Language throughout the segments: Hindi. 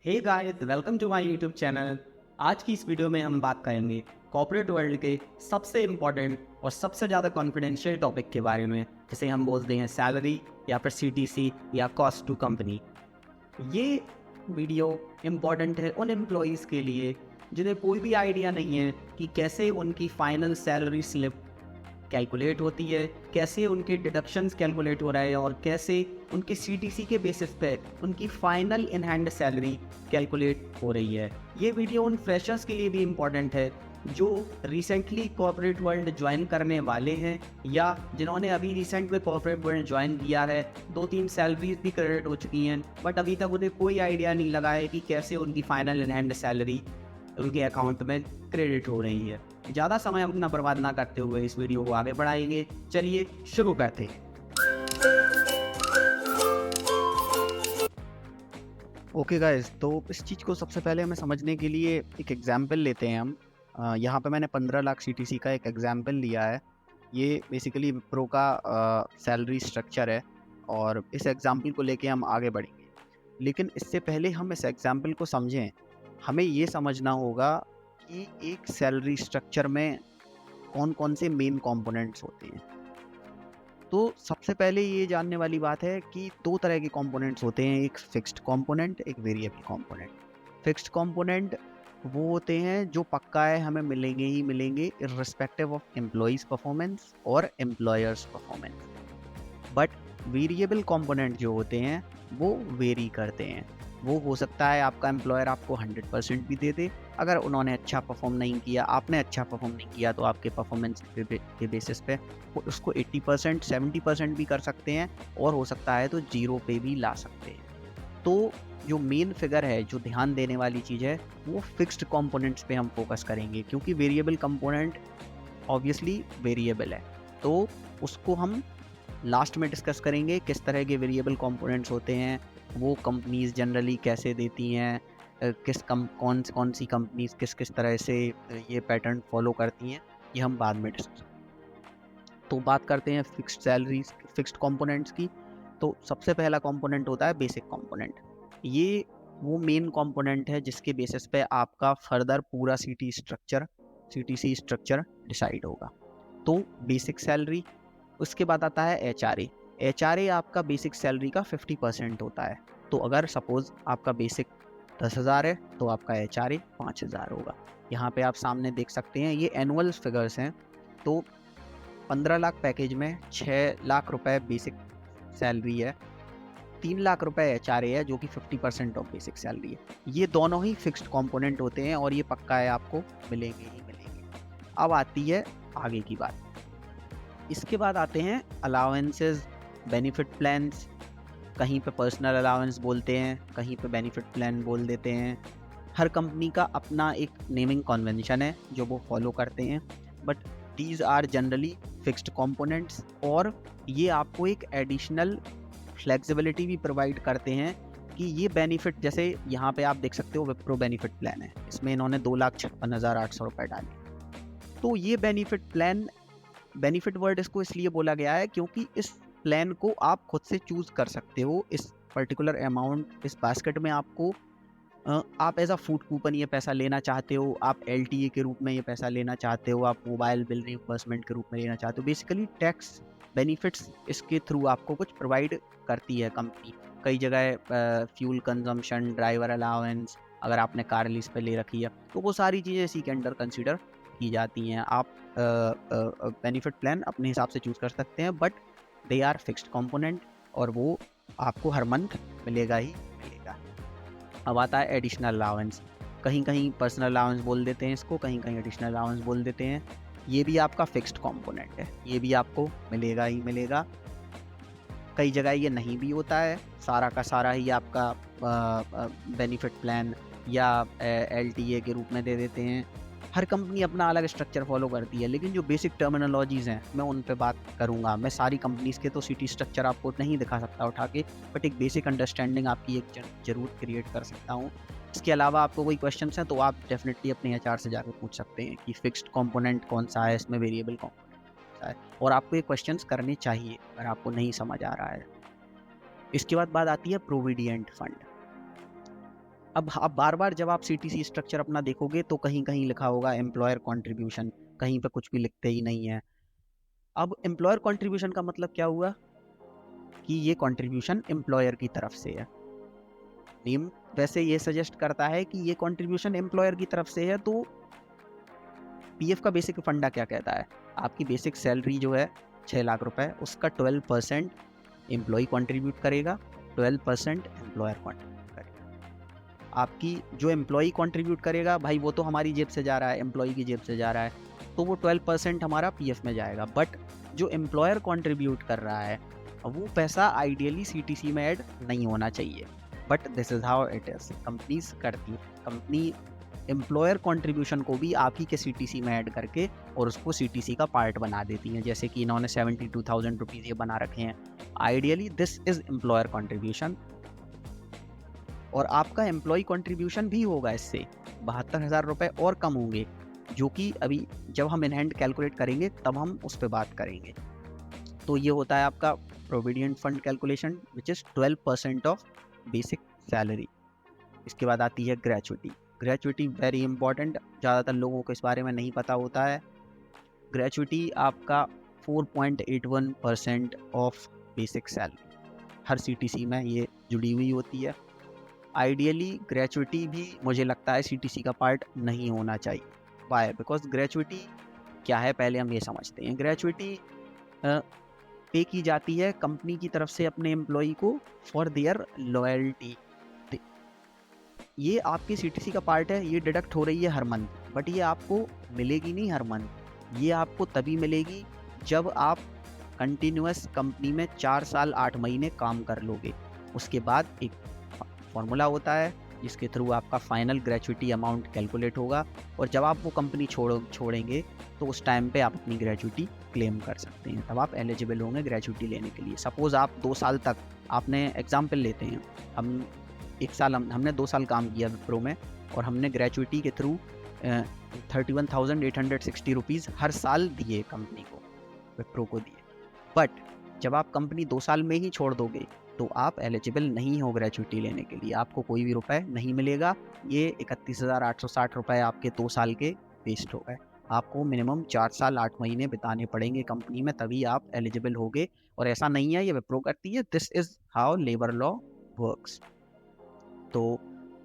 Hey guys, welcome to my YouTube channel. आज की इस वीडियो में हम बात करेंगे कॉर्पोरेट वर्ल्ड के सबसे इम्पोर्टेंट और सबसे ज़्यादा कॉन्फिडेंशियल टॉपिक के बारे में, जिसे हम बोलते हैं सैलरी या फिर सीटीसी या कॉस्ट टू कंपनी। ये वीडियो इम्पॉर्टेंट है उन एम्प्लॉयज़ के लिए जिन्हें कोई भी आइडिया नहीं है कि कैसे उनकी फाइनल सैलरी स्लिप कैलकुलेट होती है, कैसे उनके डिडक्शंस कैलकुलेट हो रहे हैं और कैसे उनके सीटीसी के बेसिस पे उनकी final in hand salary calculate हो रही है। ये वीडियो उन फ्रेशर्स के लिए भी इम्पॉर्टेंट है जो रिसेंटली कॉर्पोरेट वर्ल्ड ज्वाइन करने वाले हैं या जिन्होंने अभी रिसेंट में कॉर्पोरेट वर्ल्ड ज्वाइन किया है। 2-3 सैलरीज भी क्रेडिट हो चुकी हैं, बट अभी तक उन्हें कोई आइडिया नहीं लगा है कि कैसे उनकी फाइनल इन हैंड सैलरी उनके अकाउंट में क्रेडिट हो रही है। ज़्यादा समय अपना बर्बाद ना करते हुए इस वीडियो को आगे बढ़ाएंगे। चलिए शुरू करते हैं। ओके गाइस, तो इस चीज़ को सबसे पहले हमें समझने के लिए एक एग्जांपल लेते हैं हम। यहाँ पे मैंने 15 लाख सीटीसी का एक एग्जांपल लिया है। ये बेसिकली विप्रो का सैलरी स्ट्रक्चर है और इस एग्जांपल को लेके हम आगे बढ़ेंगे। लेकिन इससे पहले हम इस एग्जांपल को समझें, हमें ये समझना होगा कि एक सैलरी स्ट्रक्चर में कौन कौन से मेन कंपोनेंट्स होते हैं। तो सबसे पहले ये जानने वाली बात है कि दो तरह के कंपोनेंट्स होते हैं, एक फिक्स्ड कंपोनेंट, एक वेरिएबल कंपोनेंट। फिक्स्ड कंपोनेंट वो होते हैं जो पक्का है, हमें मिलेंगे ही मिलेंगे इर्रिस्पेक्टिव ऑफ एम्प्लॉइज परफॉर्मेंस और employers performance. But variable component जो होते हैं वो वेरी करते हैं। वो हो सकता है आपका एम्प्लॉयर आपको 100% भी दे दे, अगर उन्होंने अच्छा परफॉर्म नहीं किया, आपने अच्छा परफॉर्म नहीं किया, तो आपके परफॉर्मेंस के बेसिस पे वो उसको 80% 70% भी कर सकते हैं और हो सकता है तो 0 पे भी ला सकते हैं। तो जो मेन फिगर है, जो ध्यान देने वाली चीज़ है, वो फिक्स्ड कंपोनेंट्स पे हम फोकस करेंगे, क्योंकि वेरिएबल कंपोनेंट ऑब्वियसली वेरिएबल है। तो उसको हम लास्ट में डिस्कस करेंगे किस तरह के वेरिएबल कंपोनेंट्स होते हैं, वो कंपनीज जनरली कैसे देती हैं, कौन सी कंपनीज किस तरह से ये पैटर्न फॉलो करती हैं, ये हम बाद में डिस्कस। तो बात करते हैं फिक्स्ड सैलरीज, फिक्स्ड कंपोनेंट्स की। तो सबसे पहला कंपोनेंट होता है बेसिक कंपोनेंट। ये वो मेन कंपोनेंट है जिसके बेसिस पे आपका फर्दर पूरा सीटीसी स्ट्रक्चर डिसाइड होगा। तो बेसिक सैलरी, उसके बाद आता है एचआरए। एचआरए आपका बेसिक सैलरी का 50% होता है। तो अगर सपोज आपका बेसिक 10,000 है तो आपका एचआरए 5,000 होगा। यहाँ पे आप सामने देख सकते हैं, ये एनुअल फिगर्स हैं। तो 15 लाख पैकेज में 6 लाख रुपए बेसिक सैलरी है, 3 लाख रुपए एचआरए है जो कि 50% ऑफ बेसिक सैलरी है। ये दोनों ही फिक्स्ड कंपोनेंट होते हैं और ये पक्का है, आपको मिलेंगे ही मिलेंगे। अब आती है आगे की बात। इसके बाद आते हैं अलाउंसेस, बेनिफिट प्लान्स। कहीं पे पर्सनल अलाउंस बोलते हैं, कहीं पे बेनिफिट प्लान बोल देते हैं। हर कंपनी का अपना एक नेमिंग कन्वेंशन है जो वो फॉलो करते हैं, but these are generally fixed components. और ये आपको एक एडिशनल फ्लेक्सिबिलिटी भी प्रोवाइड करते हैं कि ये बेनिफिट, जैसे यहाँ पे आप देख सकते हो विप्रो बेनिफिट प्लान है, इसमें इन्होंने 2,56,800 रुपये डाले। तो ये बेनिफिट प्लान, बेनिफिट वर्ड इसको इसलिए बोला गया है क्योंकि इस प्लान को आप खुद से चूज कर सकते हो। इस पर्टिकुलर अमाउंट, इस बास्केट में आपको आप एज अ फूड कूपन ये पैसा लेना चाहते हो, आप एलटीए के रूप में ये पैसा लेना चाहते हो, आप मोबाइल बिल रिइंबर्समेंट के रूप में लेना चाहते हो। बेसिकली टैक्स बेनिफिट्स इसके थ्रू आपको कुछ प्रोवाइड करती है कंपनी। कई जगह फ्यूल कंजम्पशन, ड्राइवर अलाउंस, अगर आपने कार लीज पे ले रखी है तो वो सारी चीज़ें इसी के अंडर कंसिडर की जाती हैं। आप बेनिफिट प्लान अपने हिसाब से चूज कर सकते हैं, but they are fixed component और वो आपको हर मंथ मिलेगा ही मिलेगा। अब आता है एडिशनल अलाउंस। कहीं कहीं पर्सनल अलाउंस बोल देते हैं इसको, कहीं कहीं एडिशनल अलाउंस बोल देते हैं। ये भी आपका फिक्स्ड कंपोनेंट है, ये भी आपको मिलेगा ही मिलेगा। कई जगह ये नहीं भी होता है, सारा का सारा ही आपका बेनिफिट प्लान या एलटीए के रूप में दे देते हैं। हर कंपनी अपना अलग स्ट्रक्चर फॉलो करती है, लेकिन जो बेसिक टर्मिनोलॉजीज़ हैं मैं उन पे बात करूँगा। मैं सारी कंपनीज़ के तो सिटी स्ट्रक्चर आपको नहीं दिखा सकता उठा के, बट एक बेसिक अंडरस्टैंडिंग आपकी एक जरूर क्रिएट कर सकता हूँ। इसके अलावा आपको कोई क्वेश्चंस हैं तो आप डेफिनेटली अपने एचआर से जाकर पूछ सकते हैं कि फिक्स्ड कंपोनेंट कौन सा है, इसमें वेरिएबल कंपोनेंट कौन सा है, और आपको ये क्वेश्चंस करने चाहिए अगर आपको नहीं समझ आ रहा है। इसके बाद बात आती है प्रोविडेंट फंड। अब बार बार जब आप सीटीसी स्ट्रक्चर अपना देखोगे तो कहीं कहीं लिखा होगा एम्प्लॉयर कंट्रीब्यूशन, कहीं पे कुछ भी लिखते ही नहीं है। अब एम्प्लॉयर कंट्रीब्यूशन का मतलब क्या हुआ कि ये कंट्रीब्यूशन एम्प्लॉयर की तरफ से है। नेम वैसे ये सजेस्ट करता है कि ये कंट्रीब्यूशन एम्प्लॉयर की तरफ से है, तो पीएफ का बेसिक फंडा क्या कहता है, आपकी बेसिक सैलरी जो है 6 लाख रुपए, उसका 12% एम्प्लॉय कंट्रीब्यूट करेगा, 12% एम्प्लॉयर कंट्रीब्यूट करेगा। आपकी जो एम्प्लॉय कंट्रीब्यूट करेगा भाई वो तो हमारी जेब से जा रहा है, एम्प्लॉय की जेब से जा रहा है, तो वो 12% हमारा पीएफ में जाएगा। बट जो एम्प्लॉयर कंट्रीब्यूट कर रहा है वो पैसा आइडियली सीटीसी में ऐड नहीं होना चाहिए, but this is how it is, companies करती है। कंपनी एम्प्लॉयर कंट्रीब्यूशन को भी आप ही के सीटीसी में ऐड करके और उसको सीटीसी का पार्ट बना देती हैं, जैसे कि इन्होंने 72,000 रुपीज़ ये बना रखे हैं। Ideally this is employer contribution, और आपका एम्प्लॉय कंट्रीब्यूशन भी होगा इससे 72,000 रुपये और कम होंगे, जो कि अभी जब हम इन हैंड कैलकुलेट करेंगे तब हम उस पर बात करेंगे। तो ये होता है आपका provident fund calculation which is 12% of basic salary. इसके बाद आती है ग्रेचुइटी। ग्रेचुइटी वेरी इंपॉर्टेंट, ज़्यादातर लोगों को इस बारे में नहीं पता होता है। ग्रेचुइटी आपका 4.81% of basic salary, her CTC में ये जुड़ी हुई होती है। आइडियली ग्रेचुइटी भी मुझे लगता है सीटीसी का पार्ट नहीं होना चाहिए। वाई? बिकॉज ग्रेचुइटी क्या है पहले हम ये समझते हैं। ग्रेचुइटी पे की जाती है कंपनी की तरफ से अपने एम्प्लॉय को फॉर देयर लॉयल्टी। ये आपकी सीटीसी का पार्ट है, ये डिडक्ट हो रही है हर मंथ, बट ये आपको मिलेगी नहीं हर मंथ। ये आपको तभी मिलेगी जब आप कंटिन्यूअस कंपनी में 4 साल 8 महीने काम कर लोगे। उसके बाद एक फॉर्मूला होता है जिसके थ्रू आपका फाइनल ग्रेचुइटी अमाउंट कैलकुलेट होगा, और जब आप वो कंपनी छोड़ेंगे तो उस टाइम पे आप अपनी ग्रेचुइटी क्लेम कर सकते हैं, तब आप एलिजिबल होंगे ग्रेचुइटी लेने के लिए। सपोज़ आप 2 साल तक, आपने एग्जाम्पल लेते हैं, हम 1 साल हमने 2 साल काम किया विप्रो में, और हमने ग्रेचुइटी के थ्रू 31,860 रुपीज़ हर साल दिए कंपनी को, विप्रो को दिए। बट जब आप कंपनी 2 साल में ही छोड़ दोगे तो आप एलिजिबल नहीं हो ग्रेचुइटी लेने के लिए, आपको कोई भी रुपए नहीं मिलेगा। ये 31,860 रुपये आपके 2 साल के वेस्ट हो गए। आपको मिनिमम 4 साल 8 महीने बिताने पड़ेंगे कंपनी में, तभी आप एलिजिबल होगे। और ऐसा नहीं है ये विप्रो करती है, this is how labour law works. तो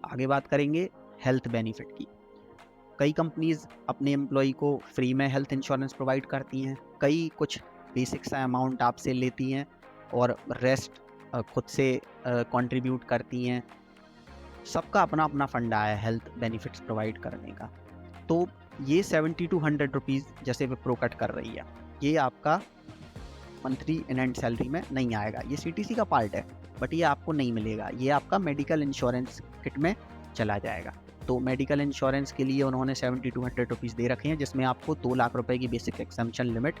आगे बात करेंगे हेल्थ बेनिफिट की। कई कंपनीज अपने एम्प्लॉय को फ्री में हेल्थ इंश्योरेंस प्रोवाइड करती हैं, कई कुछ बेसिक सा अमाउंट आपसे लेती हैं और रेस्ट खुद से कंट्रीब्यूट करती हैं। सबका अपना अपना फंडा है हेल्थ बेनिफिट्स प्रोवाइड करने का। तो ये 70 to 100 रुपीज़ जैसे विप्रो कट कर रही है, ये आपका मंथली इन हैंड सैलरी में नहीं आएगा। ये सीटीसी का पार्ट है, बट ये आपको नहीं मिलेगा, ये आपका मेडिकल इंश्योरेंस किट में चला जाएगा। तो मेडिकल इंश्योरेंस के लिए उन्होंने 70 to 100 रुपीज़ दे रखे हैं, जिसमें आपको 2 लाख रुपए की बेसिक एक्सम्पशन लिमिट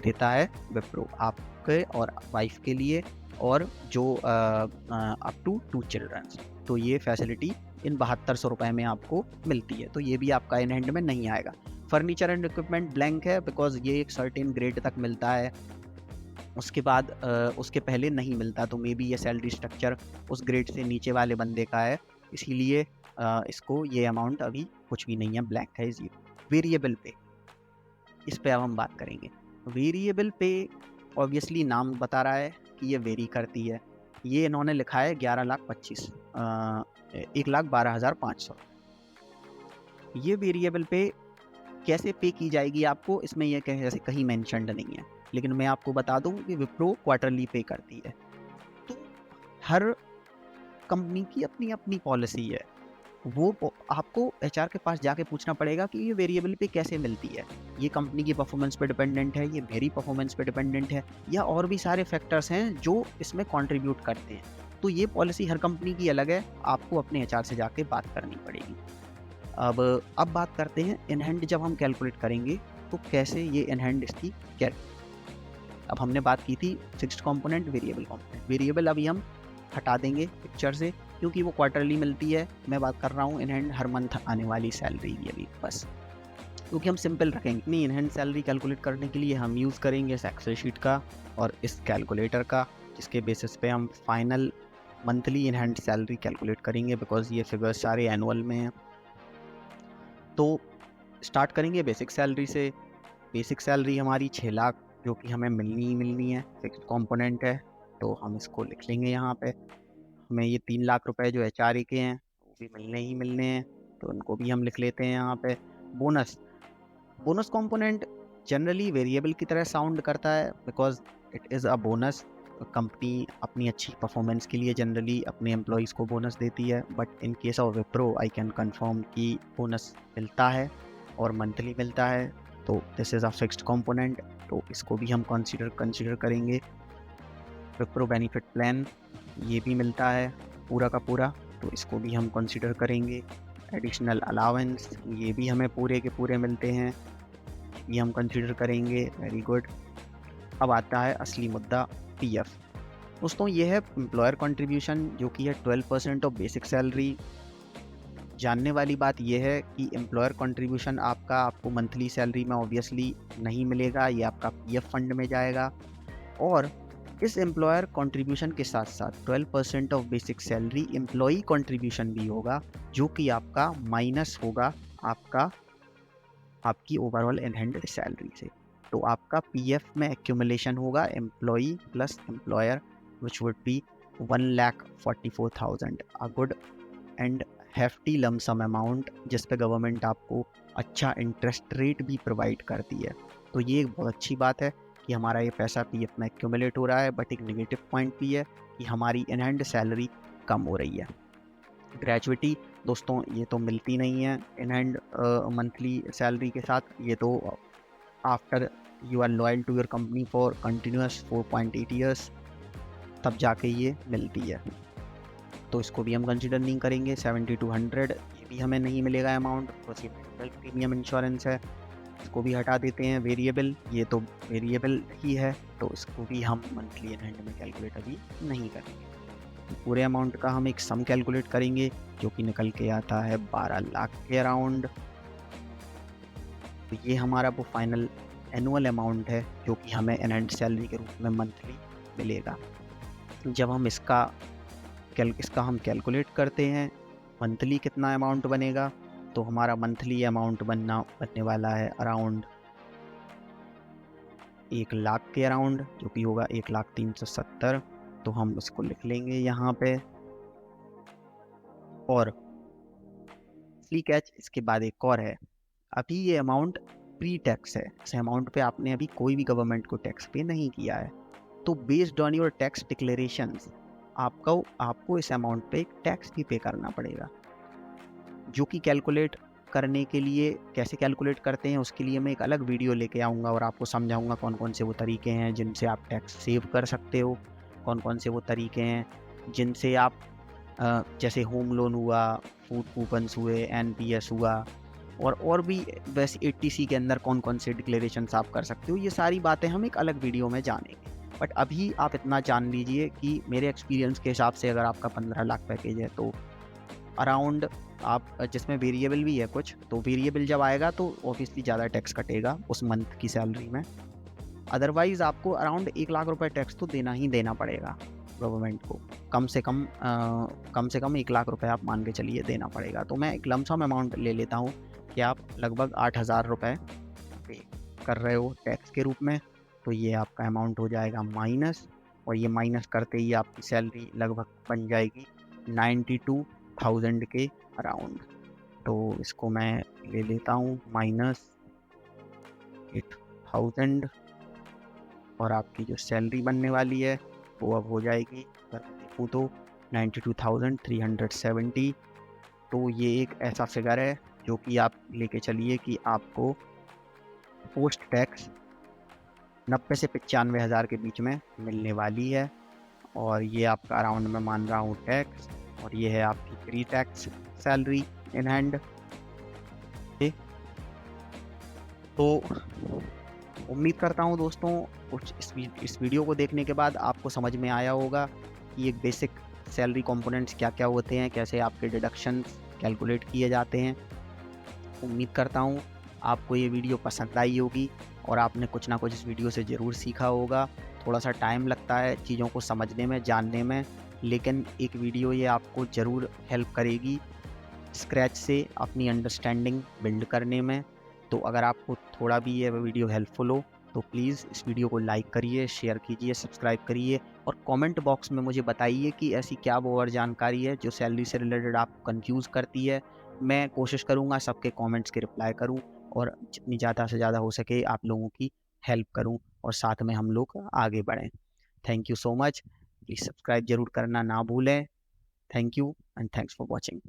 देता है विप्रो, आपके और वाइफ के लिए, और जो अप टू 2 चिल्ड्रंस। तो ये फैसिलिटी इन 7200 रुपये में आपको मिलती है, तो ये भी आपका इन हैंड में नहीं आएगा। फर्नीचर एंड इक्विपमेंट ब्लैंक है, बिकॉज ये एक सर्टेन ग्रेड तक मिलता है, उसके बाद उसके पहले नहीं मिलता। तो मे बी ये सैलरी स्ट्रक्चर उस ग्रेड से नीचे वाले बंदे का है, इसीलिए इसको ये अमाउंट अभी कुछ भी नहीं है, ब्लैंक है, 0। वेरिएबल पे, इस पे अब हम बात करेंगे। वेरिएबल पे ऑब्वियसली नाम बता रहा है कि ये वेरी करती है। ये इन्होंने लिखा है 1,12,500। ये वेरिएबल पे कैसे पे की जाएगी आपको, इसमें यह जैसे कहीं मेंशन्ड नहीं है, लेकिन मैं आपको बता दूं कि विप्रो क्वार्टरली पे करती है। तो हर कंपनी की अपनी अपनी पॉलिसी है, वो आपको एचआर के पास जाके पूछना पड़ेगा कि ये वेरिएबल पे कैसे मिलती है। ये कंपनी की परफॉर्मेंस पे डिपेंडेंट है, ये मेरी परफॉर्मेंस पे डिपेंडेंट है, या और भी सारे फैक्टर्स हैं जो इसमें कंट्रीब्यूट करते हैं। तो ये पॉलिसी हर कंपनी की अलग है, आपको अपने एचआर से जाके बात करनी पड़ेगी। अब बात करते हैं इन हैंड जब हम कैलकुलेट करेंगे तो कैसे ये इन हैंड इसकी क्या। अब हमने बात की थी fixed component, variable component. Variable अभी हम हटा देंगे पिक्चर से, क्योंकि वो क्वार्टरली मिलती है। मैं बात कर रहा हूँ इन हैंड हर मंथ आने वाली सैलरी की अभी, बस क्योंकि हम सिंपल रखेंगे। नहीं, इन हैंड सैलरी कैलकुलेट करने के लिए हम यूज़ करेंगे इस एक्सेल शीट का और इस कैलकुलेटर का, जिसके बेसिस पे हम final monthly in hand salary calculate करेंगे, बिकॉज ये फिगर्स सारे एनुअल में हैं। तो स्टार्ट करेंगे बेसिक सैलरी से। बेसिक सैलरी हमारी 6 लाख जो कि हमें मिलनी ही मिलनी है, फिक्स्ड कंपोनेंट है, तो हम इसको लिख लेंगे यहाँ पे। हमें ये 3 लाख रुपए जो HRA के हैं वो भी मिलने ही मिलने हैं, तो उनको भी हम लिख लेते हैं यहाँ पे। Bonus bonus component generally variable की तरह साउंड करता है, because it is a bonus. Company अपनी अच्छी परफॉर्मेंस के लिए जनरली अपने एम्प्लॉयज़ को बोनस देती है, but in case of Wipro I can confirm कि बोनस मिलता है और मंथली मिलता है, तो this is a fixed component, तो इसको भी हम कंसीडर करेंगे। विप्रो बेनिफिट प्लान ये भी मिलता है पूरा का पूरा, तो इसको भी हम कंसीडर करेंगे। एडिशनल अलावेंस ये भी हमें पूरे के पूरे मिलते हैं, ये हम कंसीडर करेंगे। Very good. अब आता है असली मुद्दा, PF। दोस्तों ये है एम्प्लॉयर कंट्रीब्यूशन जो कि है 12% ऑफ बेसिक सैलरी। जानने वाली बात यह है कि एम्प्लॉयर कंट्रीब्यूशन आपको मंथली सैलरी में ऑब्वियसली नहीं मिलेगा, ये आपका PF फंड में जाएगा। और इस एम्प्लॉयर कंट्रीब्यूशन के साथ साथ 12% of basic salary employee contribution भी होगा, जो कि आपका माइनस होगा आपकी ओवरऑल इन हैंड सैलरी से। तो आपका PF में एक्यूमुलेशन होगा employee plus employer, which would be 1,44,000, a good and hefty lump sum amount, जिस पे गवर्नमेंट आपको अच्छा इंटरेस्ट रेट भी प्रोवाइड करती है। तो ये एक बहुत अच्छी बात है कि हमारा ये पैसा PF में एक्यूमुलेट हो रहा है, बट एक नेगेटिव पॉइंट भी है कि हमारी इन हैंड सैलरी कम हो रही है। ग्रेजुइटी दोस्तों ये तो मिलती नहीं है इन हैंड मंथली सैलरी के साथ, ये तो after you are loyal to your company for continuous 4.8 years तब जाके ये मिलती है, तो इसको भी हम कंसिडर नहीं करेंगे। 7200 ये भी हमें नहीं मिलेगा अमाउंट, बस ये मेडिकल प्रीमियम इंश्योरेंस है, इसको भी हटा देते हैं। वेरिएबल ये तो वेरिएबल ही है, तो इसको भी हम मंथली इन हैंड में कैलकुलेट अभी नहीं करेंगे। पूरे अमाउंट का हम एक सम कैलकुलेट करेंगे जो कि निकल के आता है 12 लाख के अराउंड। तो ये हमारा वो फाइनल एनुअल अमाउंट है जो कि हमें इन हैंड सैलरी के रूप में मंथली मिलेगा। जब हम इसका हम कैलकुलेट करते हैं मंथली कितना अमाउंट बनेगा, तो हमारा मंथली अमाउंट बनने वाला है अराउंड 1 लाख के अराउंड, जो कि होगा 1,03,70,000। तो हम इसको लिख लेंगे यहाँ पे। और असली कैच इसके बाद एक और है, अभी ये अमाउंट प्री टैक्स है, इस अमाउंट पे आपने अभी कोई भी गवर्नमेंट को टैक्स पे नहीं किया है। तो based on your tax declarations आपको इस अमाउंट पे एक टैक्स भी पे करना पड़ेगा, जो कि कैलकुलेट करने के लिए कैसे कैलकुलेट करते हैं उसके लिए मैं एक अलग वीडियो लेके आऊँगा और आपको समझाऊँगा कौन कौन से वो तरीके हैं जिनसे आप टैक्स सेव कर सकते हो, कौन कौन से वो तरीके हैं जिनसे आप जैसे होम लोन हुआ, फूड कूपन्स हुए, NPS हुआ, और भी वैसे 80C के अंदर कौन कौन से डिक्लेरेशंस आप कर सकते हो। ये सारी बातें हम एक अलग वीडियो में जानेंगे, बट अभी आप इतना जान लीजिए कि मेरे एक्सपीरियंस के हिसाब से अगर आपका 15 लाख पैकेज है तो अराउंड आप, जिसमें वेरिएबल भी है कुछ, तो वेरिएबल जब आएगा तो ऑब्वियसली ज़्यादा टैक्स कटेगा उस मंथ की सैलरी में। अदरवाइज़ आपको अराउंड 1 लाख रुपए टैक्स तो देना ही देना पड़ेगा गवर्नमेंट को, कम से कम 1 लाख रुपए आप मान के चलिए देना पड़ेगा। तो मैं एक लमसम अमाउंट ले लेता हूँ कि आप लगभग 8,000 रुपये पे कर रहे हो टैक्स के रूप में, तो ये आपका अमाउंट हो जाएगा माइनस, और ये माइनस करते ही आपकी सैलरी लगभग बन जाएगी 92,000 के अराउंड। तो इसको मैं ले लेता हूँ -8,000, और आपकी जो सैलरी बनने वाली है वो अब हो जाएगी, अगर देखूँ तो 92,370। तो ये एक ऐसा फिगर है जो कि आप लेके चलिए कि आपको पोस्ट टैक्स 90 से 95,000 के बीच में मिलने वाली है, और ये आपका अराउंड में मान रहा हूँ टैक्स, और ये है आपकी pre tax salary in hand. तो उम्मीद करता हूँ दोस्तों कुछ इस वीडियो को देखने के बाद आपको समझ में आया होगा कि एक बेसिक सैलरी कंपोनेंट्स क्या क्या होते हैं, कैसे आपके डिडक्शंस कैलकुलेट किए जाते हैं। उम्मीद करता हूँ आपको ये वीडियो पसंद आई होगी और आपने कुछ ना कुछ इस वीडियो से ज़रूर सीखा होगा। थोड़ा सा टाइम लगता है चीज़ों को समझने में, जानने में, लेकिन एक वीडियो ये आपको ज़रूर हेल्प करेगी स्क्रैच से अपनी अंडरस्टैंडिंग बिल्ड करने में। तो अगर आपको थोड़ा भी ये वीडियो हेल्पफुल हो तो प्लीज़ इस वीडियो को लाइक करिए, शेयर कीजिए, सब्सक्राइब करिए और कमेंट बॉक्स में मुझे बताइए कि ऐसी क्या वो और जानकारी है जो सैलरी से रिलेटेड आपको कंफ्यूज करती है। मैं कोशिश करूँगा सबके कमेंट्स के रिप्लाई करूँ और जितनी ज़्यादा से ज़्यादा हो सके आप लोगों की हेल्प करूँ और साथ में हम लोग आगे बढ़ें। Thank you so much. Please subscribe ज़रूर करना ना भूलें। Thank you and thanks for watching.